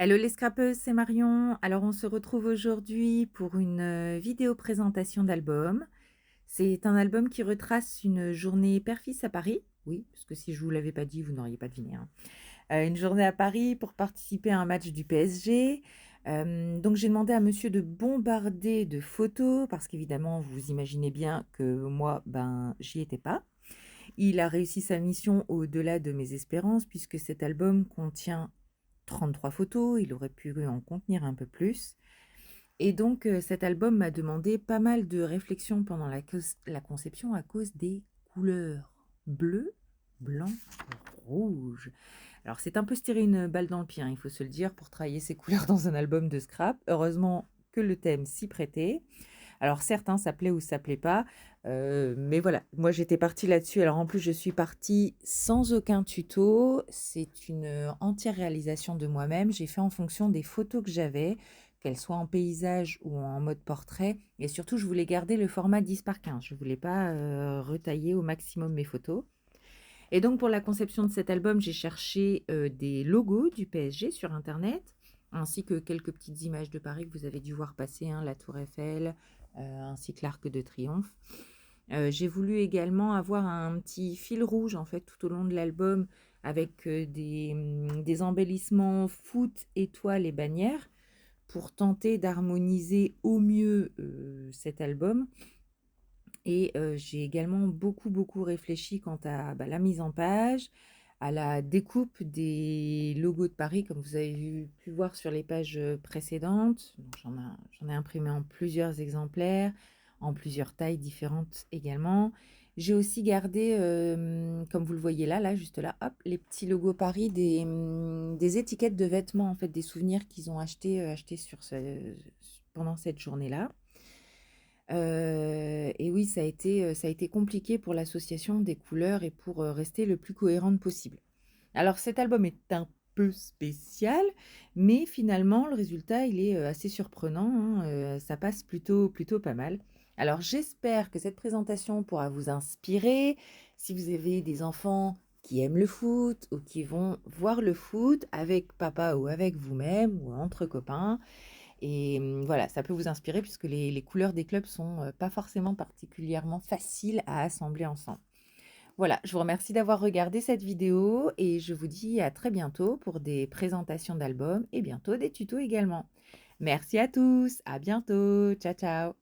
Hello les scrappeuses, c'est Marion. Alors on se retrouve aujourd'hui pour une vidéo présentation d'album. C'est un album qui retrace une journée père-fils à Paris. Oui, parce que si je vous l'avais pas dit, vous n'auriez pas deviné, hein. Une journée à Paris pour participer à un match du PSG. Donc j'ai demandé à monsieur de bombarder de photos parce qu'évidemment vous imaginez bien que moi, ben j'y étais pas. Il a réussi sa mission au-delà de mes espérances puisque cet album contient 33 photos, il aurait pu en contenir un peu plus. Et donc cet album m'a demandé pas mal de réflexion pendant la conception à cause des couleurs bleu, blanc, rouge. Alors c'est un peu se tirer une balle dans le pied, hein, il faut se le dire, pour travailler ces couleurs dans un album de scrap. Heureusement que le thème s'y prêtait. Alors certains ça plaît ou ça plaît pas, mais voilà, moi j'étais partie là-dessus. Alors en plus je suis partie sans aucun tuto, c'est une entière réalisation de moi-même. J'ai fait en fonction des photos que j'avais, qu'elles soient en paysage ou en mode portrait, et surtout je voulais garder le format 10 par 15, je voulais pas retailler au maximum mes photos. Et donc pour la conception de cet album, j'ai cherché des logos du PSG sur Internet, ainsi que quelques petites images de Paris que vous avez dû voir passer, hein, la Tour Eiffel, ainsi que l'Arc de Triomphe. J'ai voulu également avoir un petit fil rouge en fait tout au long de l'album avec des embellissements foot, étoiles et bannières pour tenter d'harmoniser au mieux cet album. Et j'ai également beaucoup réfléchi quant à, bah, la mise en page, à la découpe des logos de Paris, comme vous avez pu voir sur les pages précédentes. Donc, j'en ai imprimé en plusieurs exemplaires, en plusieurs tailles différentes également. J'ai aussi gardé, comme vous le voyez là, juste là, hop, les petits logos Paris des étiquettes de vêtements, en fait, des souvenirs qu'ils ont achetés pendant cette journée-là. Et oui, ça a été compliqué pour l'association des couleurs et pour, rester le plus cohérente possible. Alors cet album est un peu spécial, mais finalement le résultat il est, assez surprenant, hein, ça passe plutôt pas mal. Alors j'espère que cette présentation pourra vous inspirer. Si vous avez des enfants qui aiment le foot ou qui vont voir le foot avec papa ou avec vous-même ou entre copains, et voilà, ça peut vous inspirer puisque les couleurs des clubs sont pas forcément particulièrement faciles à assembler ensemble. Voilà, je vous remercie d'avoir regardé cette vidéo et je vous dis à très bientôt pour des présentations d'albums et bientôt des tutos également. Merci à tous, à bientôt, ciao ciao.